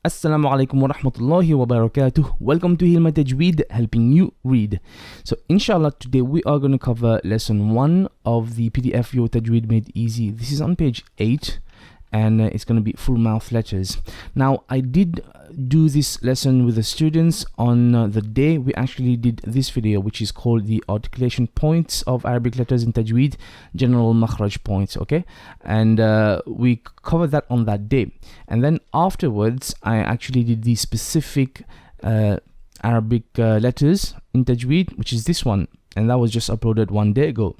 Assalamu alaikum wa rahmatullahi wa barakatuh. Welcome to HealMyTajweed, helping you read. So inshallah today we are going to cover lesson 1 of the PDF Your Tajweed Made Easy. This is on page 8 and it's going to be full mouth letters. Now I did do this lesson with the students on the day we actually did this video, which is called the articulation points of Arabic letters in Tajweed, general Makhaarij points, okay? And we covered that on that day. And then afterwards I actually did the specific Arabic letters in Tajweed, which is this one, and that was just uploaded 1 day ago.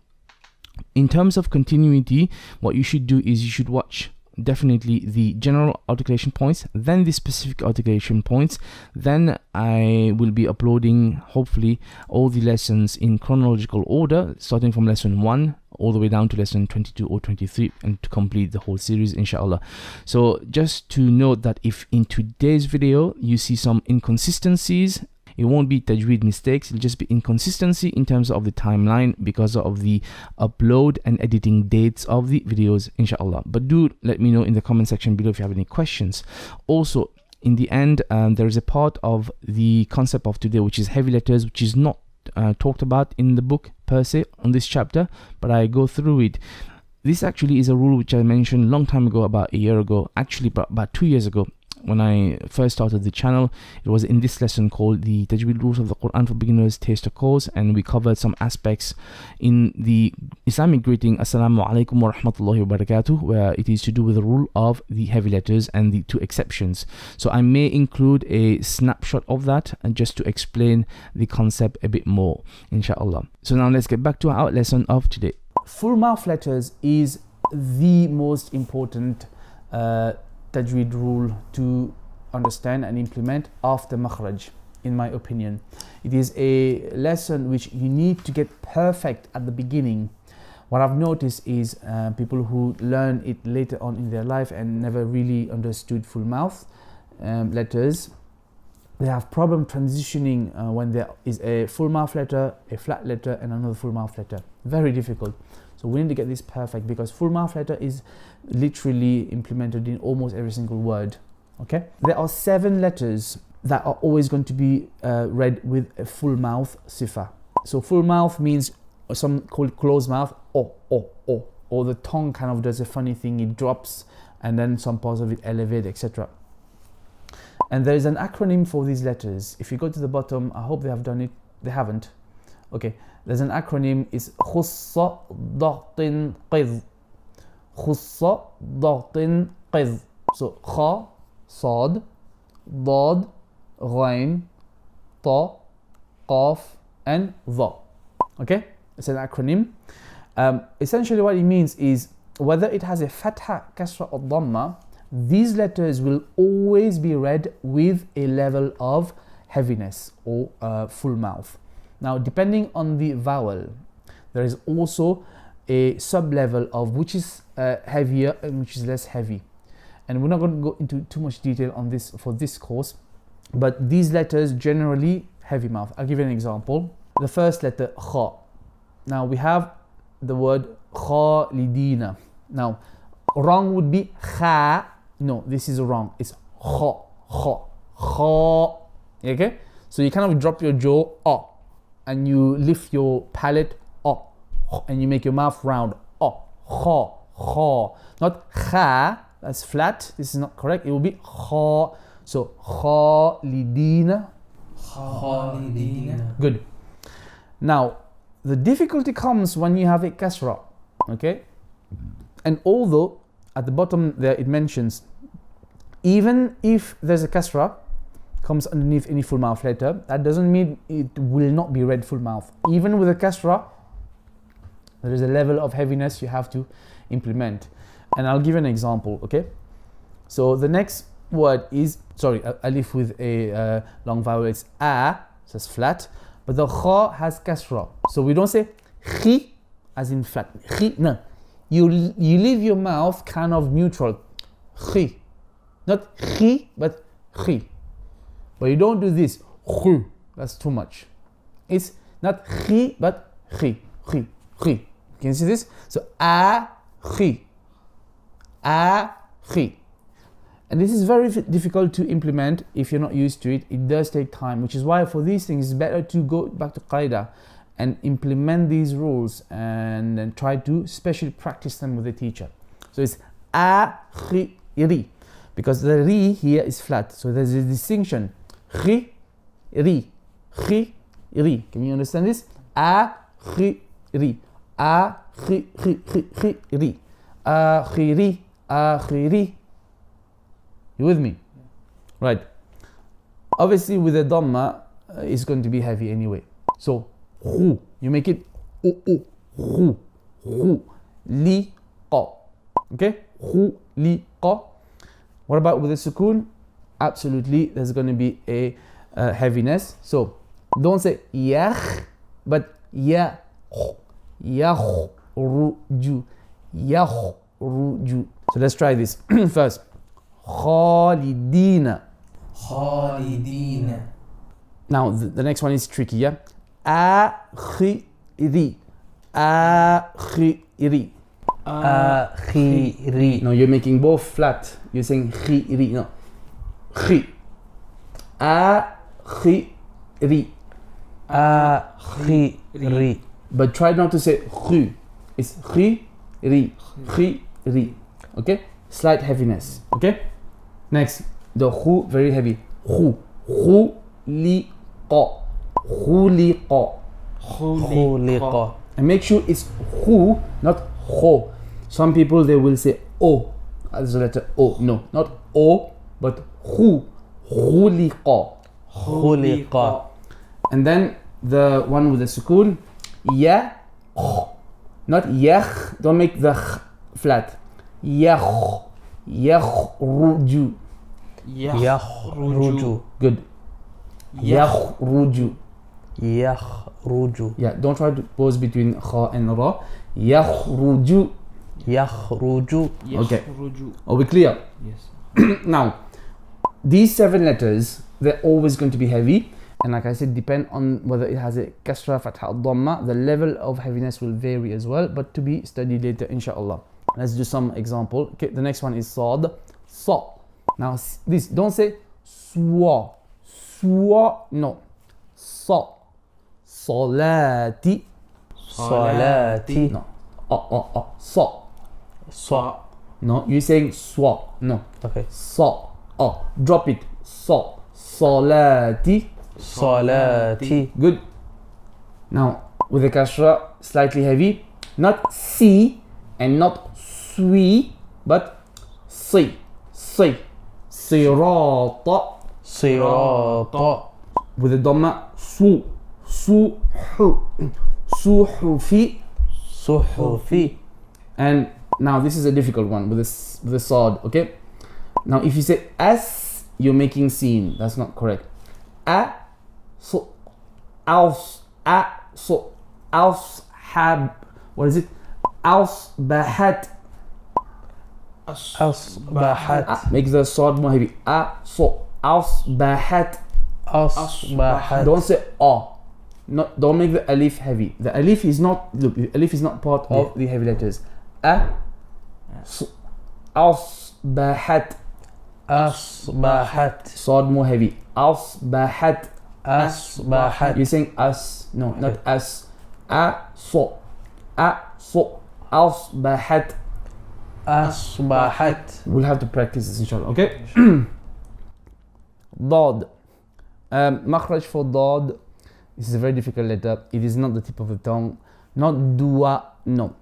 In terms of continuity, what you should do is you should watch definitely the general articulation points, then the specific articulation points. Then I will be uploading hopefully all the lessons in chronological order, starting from lesson 1 all the way down to lesson 22 or 23, and to complete the whole series inshallah. So just to note that if in today's video you see some inconsistencies, it won't be Tajweed mistakes, it'll just be inconsistency in terms of the timeline because of the upload and editing dates of the videos inshallah. But do let me know in the comment section below if you have any questions. Also in the end there is a part of the concept of today which is heavy letters, which is not talked about in the book per se on this chapter, but I go through it. This actually is a rule which I mentioned a long time ago, about a year ago, actually about 2 years ago. When I first started the channel, it was in this lesson called the Tajweed Rules of the Quran for Beginners Taster Course, and we covered some aspects in the Islamic greeting Assalamu alaikum wa rahmatullahi wa barakatuh, where it is to do with the rule of the heavy letters and the 2 exceptions. So I may include a snapshot of that and just to explain the concept a bit more inshallah. So now let's get back to our lesson of today. Full mouth letters is the most important Tajweed rule to understand and implement after Makhaarij, in my opinion. It is a lesson which you need to get perfect at the beginning. What I've noticed is people who learn it later on in their life and never really understood full mouth letters, they have problem transitioning when there is a full mouth letter, a flat letter, and another full mouth letter. Very difficult. So we need to get this perfect because full mouth letter is literally implemented in almost every single word. Okay, there are 7 letters that are always going to be read with a full mouth sifa. So full mouth means some call it closed mouth, or the tongue kind of does a funny thing, it drops and then some parts of it elevate, etc. And there is an acronym for these letters. If you go to the bottom, I hope they have done it. They haven't. Okay, there's an acronym. Is khussa da'tin qidh. Khussa da'tin qidh. So kha, sad, dad, ghain, ta, qaf, and dha. Okay, it's an acronym. Essentially what it means is whether it has a fatha, kasra, or dhamma, these letters will always be read with a level of heaviness or full mouth. Now, depending on the vowel, there is also a sub-level of which is heavier and which is less heavy. And we're not going to go into too much detail on this for this course, but these letters generally heavy mouth. I'll give you an example. The first letter, kha. Now, we have the word khalidina. Now, wrong would be kha. No, this is wrong. It's kha, kha, kha. Okay? So you kind of drop your jaw, and you lift your palate, and you make your mouth round, kha, kha. Not kha, that's flat. This is not correct. It will be kha. So khalidina. Khalidina. Good. Now, the difficulty comes when you have a kasra. Okay? And although at the bottom there it mentions, even if there's a kasra comes underneath any full mouth letter, that doesn't mean it will not be read full mouth. Even with a kasra, there is a level of heaviness you have to implement. And I'll give you an example, okay? So the next word is, sorry, alif with a long vowel, it's a, so it's flat, but the kha has kasra. So we don't say khi as in flat, khi, no. You leave your mouth kind of neutral, khi. Not khi, but khi. But you don't do this, khu. That's too much. It's not khi, but khi, khi, khi. Can you see this? So a, khi. A, khi. And this is very difficult to implement if you're not used to it. It does take time, which is why for these things it's better to go back to Qaida and implement these rules and then try to especially practice them with the teacher. So it's akhiri, because the ri here is flat. So there's a distinction. Khiri, khiri. Can you understand this? Akhiri, akhiri, akhiri, akhiri. You with me? Right. Obviously with the Dhamma, it's going to be heavy anyway. So, hu, you make it hu, li, qa. Okay? Hu, li, qa. What about with the sukoon? Absolutely, there's going to be a heaviness. So, don't say yakh, but yakh, ruju, ruju. So let's try this first. Khalidina. Khalidina. Now the next one is tricky, yeah? Akhiri. Akhiri. Akhiri. No, you're making both flat. You're saying khiri. No. Khi. Akhiri. Akhiri. But try not to say khu. It's khiri. Khiri. Okay? Slight heaviness. Okay? Next, the khu, very heavy. Khu. Khuliqa. Khuliqa. Khuliqa. And make sure it's khu, not kho. Some people they will say o as the letter o. No, not o, but khu. Khuliqa. Khuliqa. And then the one with the sukoon, ya, not yakh. Don't make the kh flat. Yakh. Yakhruju. Yakhruju. Good. Yakhruju. Yakhruju. Yeah, don't try to pause between kha and ra. Yakhruju. Yakhruju. Okay. Are we clear? Yes. Now, these 7 letters, they're always going to be heavy. And like I said, depend on whether it has a kasra, fatha, dhamma. The level of heaviness will vary as well, but to be studied later, inshallah. Let's do some example. Okay, the next one is sad. Sa. Now this, don't say swa. Swa, no. Sa. Salati. Salati. No. Sa. Sa. No, you're saying swa. No. Okay. Sa. Drop it. Sa. Salati. Salati. Good. Now, with the kasra, slightly heavy. Not si and not sui, but si. Si. Sirata. Sirata. With the dhamma, su. Suhu. Suhufi. Suhufi. And now this is a difficult one with the sad, okay? Now if you say as, you're making sin. That's not correct. So what is it? Asbahat. Asbahat. Make the sword more heavy. Asbahat. Asbahat. Don't say Not, don't make the alif heavy. The alif is not, look, the alif is not part of the heavy letters. Asbahat. Asbahat. Sword more heavy. Asbahat. Asbahat. You're saying us. No, not us. Asbahat. Asbahat. We'll have to practice this inshallah. Okay? Dad. Makhraj for dad. This is a very difficult letter. It is not the tip of the tongue. Not dua. No.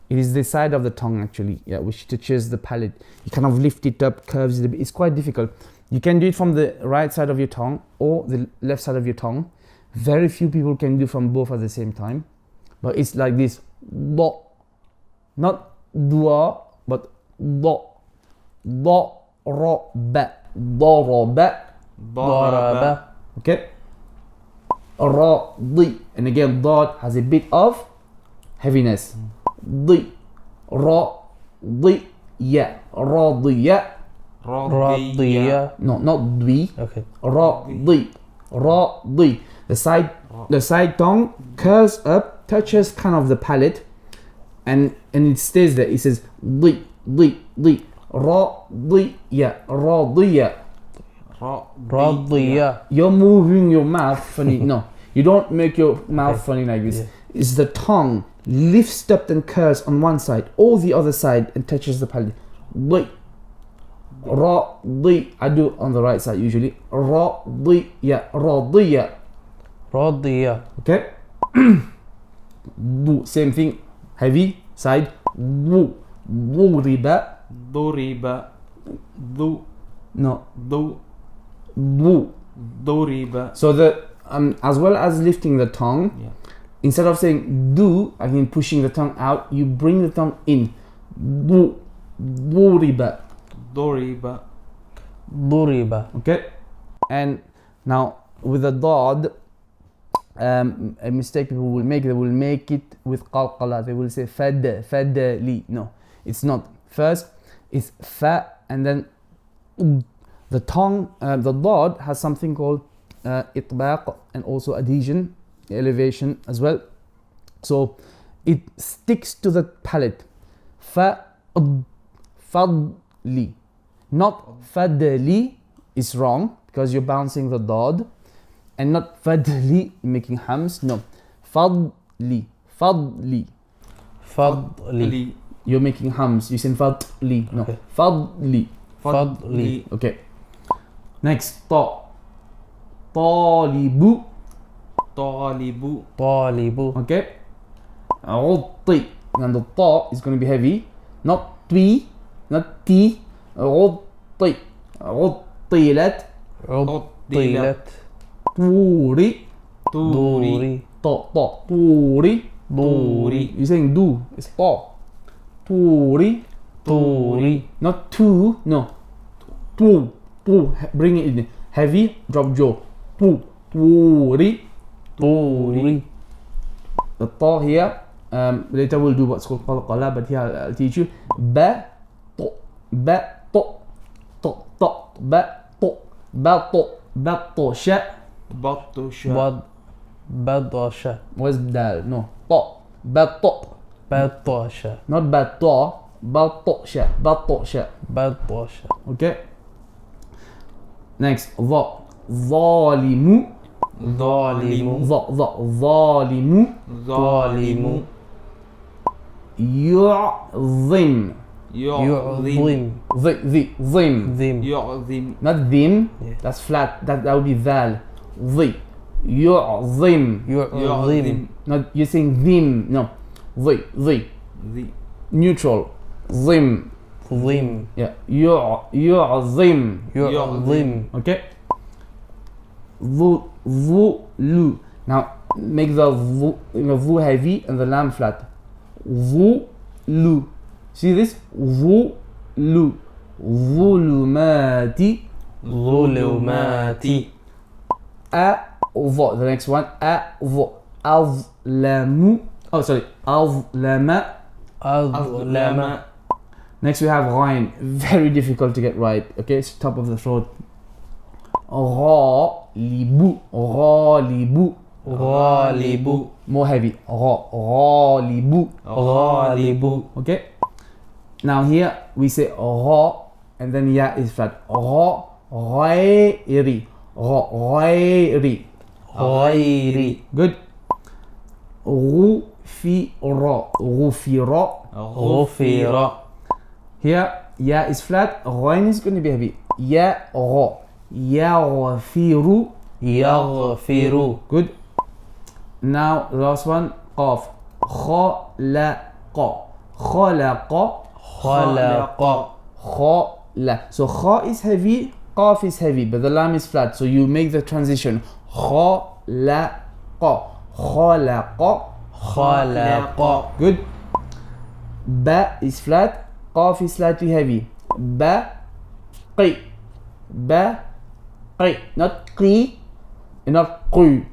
It is the side of the tongue actually. Yeah, which touches the palate. You kind of lift it up, curves it a bit. It's quite difficult. You can do it from the right side of your tongue or the left side of your tongue. Very few people can do from both at the same time. But it's like this. Da. Not dua, but da. Daraba. Daraba. Daraba. Okay? Radi. And again, dad has a bit of heaviness. Di. Radiya. Radiya. Radiya. No, not dwi. Okay. Radi. Radi. The side tongue curls up, touches kind of the palate, and it stays there. It says di. Radiya. Radiya. رضية. You're moving your mouth funny. No, you don't make your mouth funny like this. Yeah. It's the tongue lifts up and curls on one side or the other side and touches the palate. Di. Radi. I do on the right side usually. Radiya. Radiya. رضية. Okay. Bu. Same thing. Heavy side. Bu. Duriba. ضرب. ذو. No. ذو. Bu. ضرب. So the as well as lifting the tongue, Yeah. instead of saying do, I mean pushing the tongue out, you bring the tongue in. Bu. Duriba. ضرب. ضرب. Okay. And now with the dad, a mistake people will make, they will make it with qalqala. They will say fadli. No, it's not. First it's fa and then the tongue, the dad has something called itbaq and also adhesion, elevation as well. So it sticks to the palate. Fadli. Not fadli is wrong because you're bouncing the dad, and not fadli making hams. No, fadli. Fadli. فضلي. You're making hams. You saying fadli. No, Okay. fadli. فضلي. Okay. Next, ta. Talibu. طالب. طالب. Okay. Utti. And the ta is going to be heavy. Not twi. Not ti. Utti. Uttilat. عطلت. Turi. دوري. Ta. Ta. Turi. دوري. You're saying do. It's ta. Turi. طوري. Not two. No. Tu. Tu. Bring it in. Heavy. Drop jaw. Tu. Turi. طوري. The ta here, later we'll do what's called qalqala, but here I'll teach you. Ba, to, ba, to, to, to, ba, to, ba, to, ba, to, sha. بطش. بطش. Where's dal? No. To, ba, to. بطش. Not ba, to, ba, to, sha. Ba, to, sha. بطش. Okay. Next, the. Zalimu. ظالم. Zalimu. ظالم. Yu'zim. يعظم. Zim. ذم. يعظم. Not them. Yeah. That's flat. That would be ذال. ذي. يعظم. يعظم. Not you're saying them. No. ذي. ذي. ذي. Neutral. ذم. ظم. Yeah. يعظم. يعظم. Okay. Lu. Now make the vu heavy and the lam flat. Lu. See this? Lu. Zulumati. ظلمات. The next one. Azlamu. Oh, sorry. Azlama. أظلم. Next we have ghain. Very difficult to get right. Okay, it's top of the throat. Ghalibu. Ghalibu. غالب. More heavy. Ghalibu. غالب. Okay. Now here we say gha and then ya is flat. Gha. Ghairi. Ghairi. غير. Good. Ghufira. Ghufira. غفر. Here ya is flat. Ghain is going to be heavy. Ya gha. Yaghfiru. يغفر. Good. Now the last one. Qaf. Khalaqa. Khalaqa. خلق. Khala. So kha is heavy, qaf is heavy, but the lam is flat. So you make the transition. Khalaqa. Khalaqa. خلق. Good. Ba is flat, qaf is slightly heavy. Ba. Qi. Ba. Qi. Not qi, not qu.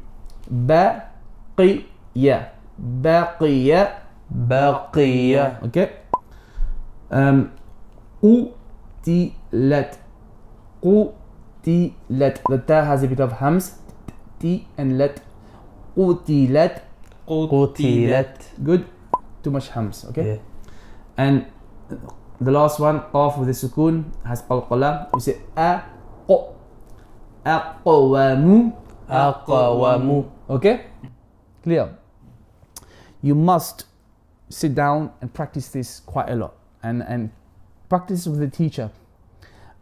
Ba. Qi. Ya. Baqiya. بقي. Okay. Qutilat. Qutilat. The ta has a bit of hams. T and let. Qutilat. قتلت. Good. Too much hams. Okay. Yeah. And The last one, qaf with a sukoon, has qalqala. We say aqo, aqwamu, أقوم. okay? Clear? You must sit down and practice this quite a lot and practice with the teacher.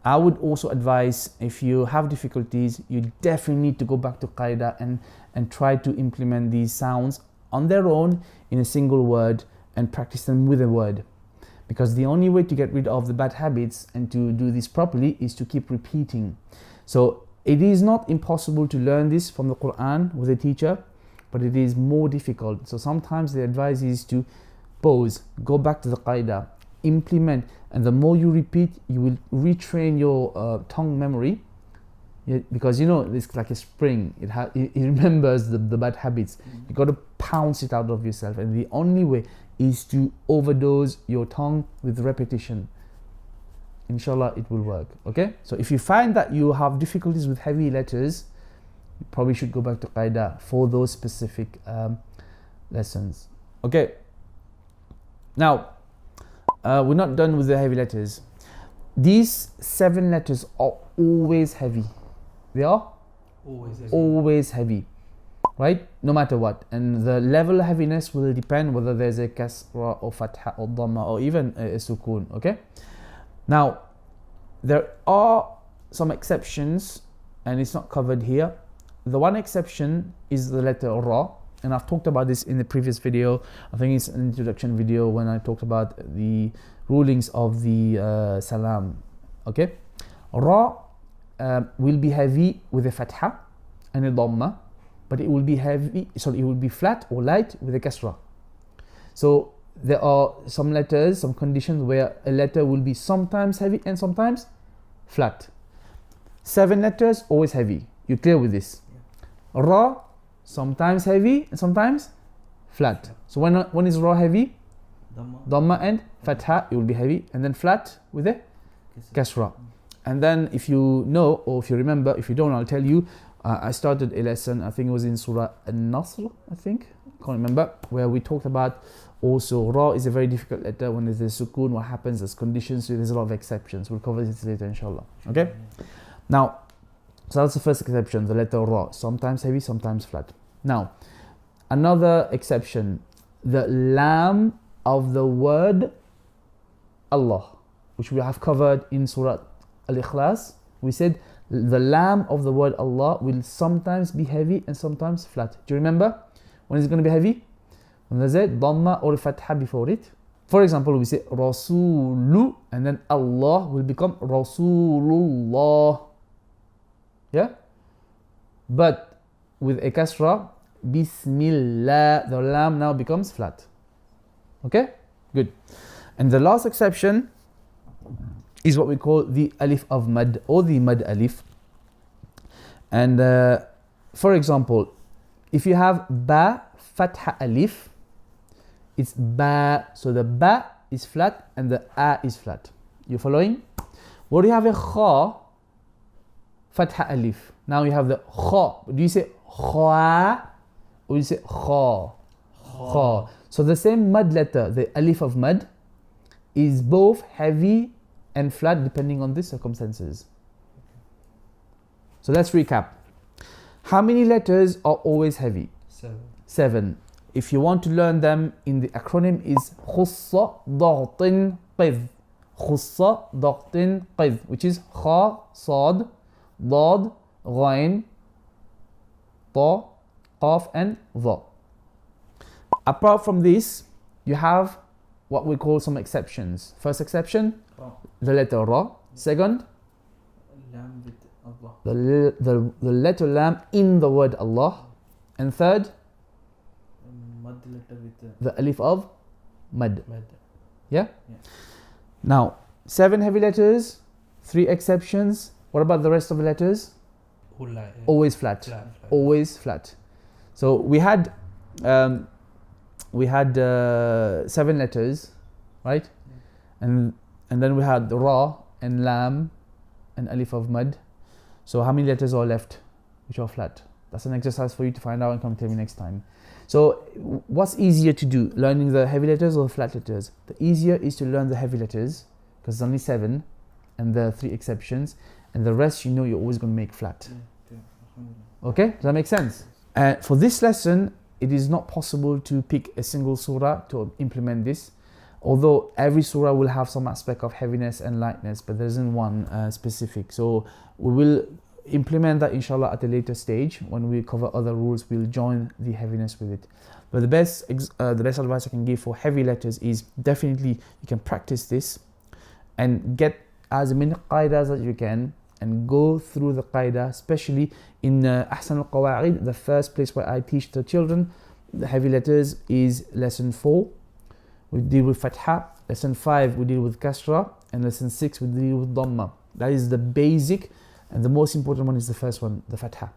I would also advise, if you have difficulties, you definitely need to go back to qaida and try to implement these sounds on their own in a single word and practice them with a word. Because the only way to get rid of the bad habits and to do this properly is to keep repeating. So it is not impossible to learn this from the Quran with a teacher, but it is more difficult. So sometimes the advice is to pause, go back to the qaida, implement, and the more you repeat, you will retrain your tongue memory. Yeah, because you know, it's like a spring, it remembers the bad habits. You got to pounce it out of yourself, and the only way is to overdose your tongue with repetition. Inshallah, it will work. Okay, so if you find that you have difficulties with heavy letters, you probably should go back to qaida for those specific lessons. Okay, now we're not done with the heavy letters. These 7 letters are always heavy. They are always heavy, right? No matter what. And the level of heaviness will depend whether there's a kasra or fatha or dhamma or even a sukoon. Okay, now there are some exceptions, and it's not covered here. The one exception is the letter ra, and I've talked about this in the previous video. I think it's an introduction video when I talked about the rulings of the salam. Okay, ra will be heavy with a fatha and a dhamma, but it will be heavy, sorry, it will be flat or light with a kasra. So there are some letters, some conditions where a letter will be sometimes heavy and sometimes flat. 7 letters always heavy. You're clear with this? Ra sometimes heavy and sometimes flat. So when is ra heavy? Dhamma and fatha, it will be heavy, and then flat with a kasra. And then if you know, or if you remember, if you don't, I'll tell you. I started a lesson, I think it was in Surah Nasr, I think, can't remember, where we talked about also ra is a very difficult letter. When there's a sukoon, what happens, there's conditions, so there's a lot of exceptions. We'll cover this later, inshallah. Okay? Now, so that's the first exception, the letter ra, sometimes heavy, sometimes flat. Now, another exception, the lam of the word Allah, which we have covered in Surah Al-Ikhlas. We said the lam of the word Allah will sometimes be heavy and sometimes flat. Do you remember? When is it going to be heavy? When there's a dhamma or a fatha before it. For example, we say Rasulu, and then Allah will become Rasulullah. Yeah? But with a kasra, Bismillah, the lam now becomes flat. Okay? Good. And the last exception is what we call the alif of mad, or the mad alif. And for example, if you have ba fatha alif, it's ba, so the ba is flat and the a is flat. You following? What do you have a kha fatha alif? Now you have the kha. Do you say kha or you say kha? Kha. So the same mad letter, the alif of mad, is both heavy and flat depending on the circumstances. So let's recap. How many letters are always heavy? 7. If you want to learn them in the acronym is khussa dagtin qidh. Khussa dagtin qidh, which is kha, sad, dad, ghain, ta, qaf and dha. Apart from this, you have what we call some exceptions. First exception, the letter ra. Second, the letter lam in the word Allah. And third, the alif of mad. Yeah? Now, 7 heavy letters, 3 exceptions. What about the rest of the letters? Always flat. Always flat. So we had 7 letters, right? And then we had ra and lam and alif of mad. So how many letters are left which are flat? That's an exercise for you to find out and come tell me next time. So what's easier to do, learning the heavy letters or the flat letters? The easier is to learn the heavy letters because there's only 7 and there are 3 exceptions, and the rest you know you're always going to make flat. Okay, does that make sense? For this lesson, it is not possible to pick a single surah to implement this, although every surah will have some aspect of heaviness and lightness, but there isn't one specific. So we will implement that inshallah at a later stage. When we cover other rules, we'll join the heaviness with it. But the best advice I can give for heavy letters is definitely you can practice this and get as many qaidas as you can and go through the qaida, especially in Ahsan al-Qawaid, the first place where I teach the children the heavy letters is lesson 4. We deal with fatha. Lesson 5 we deal with kasra, and lesson 6 we deal with dhamma. That is the basic, and the most important one is the first one, the fatha.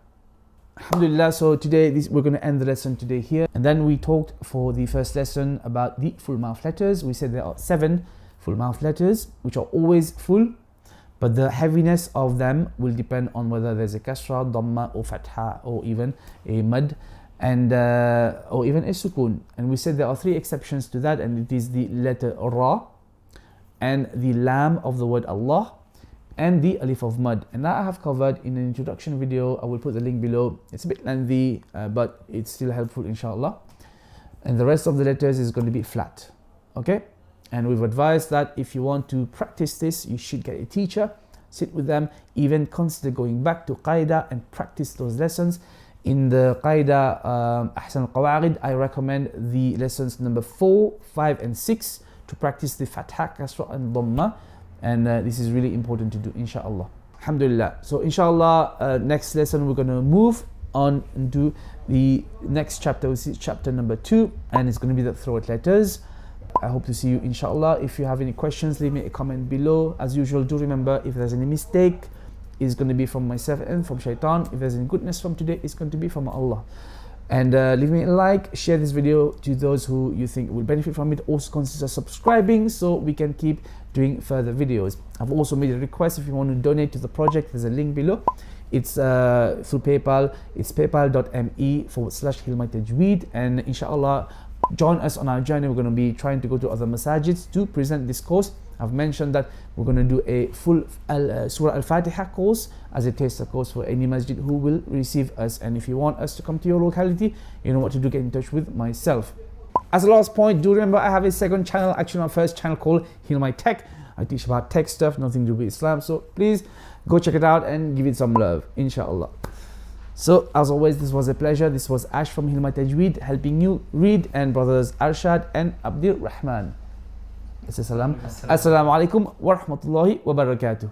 Alhamdulillah, so today we're going to end the lesson today here. And then we talked for the first lesson about the full mouth letters. We said there are 7 full mouth letters which are always full, but the heaviness of them will depend on whether there's a kasra, dhamma or fatha, or even a mad, and or even a sukun. And we said there are 3 exceptions to that, and it is the letter ra, and the lam of the word Allah, and the alif of mad. And that I have covered in an introduction video. I will put the link below. It's a bit lengthy, but it's still helpful inshallah. And the rest of the letters is going to be flat. Okay? And we've advised that if you want to practice this, you should get a teacher, sit with them, even consider going back to qaida and practice those lessons. In the qaida Ahsan al-Qawaid, I recommend the lessons number 4, 5 and 6 to practice the fatha, kasra and dhamma. And this is really important to do, inshallah. Alhamdulillah. So inshallah, next lesson we're going to move on into the next chapter, which is chapter number 2, and it's going to be the throat letters. I hope to see you inshallah. If you have any questions, leave me a comment below. As usual, do remember, if there's any mistake, it's going to be from myself and from shaitan. If there's any goodness from today, it's going to be from Allah. And leave me a like, share this video to those who you think will benefit from it. Also consider subscribing so we can keep doing further videos. I've also made a request. If you want to donate to the project, there's a link below. It's through PayPal. It's paypal.me/HealMyTajweed. And inshallah, join us on our journey. We're going to be trying to go to other masajids to present this course. I've mentioned that we're going to do a full Surah Al-Fatiha course as a taster course for any masjid who will receive us. And if you want us to come to your locality, you know what to do, get in touch with myself. As a last point, do remember I have a second channel, actually my first channel, called HealMyTech. I teach about tech stuff, nothing to do with Islam. So please go check it out and give it some love, inshallah. So as always, this was a pleasure. This was Ash from HealMyTajweed, helping you read, and brothers Arshad and Abdul Rahman. Assalamu alaikum wa rahmatullahi wa barakatuh.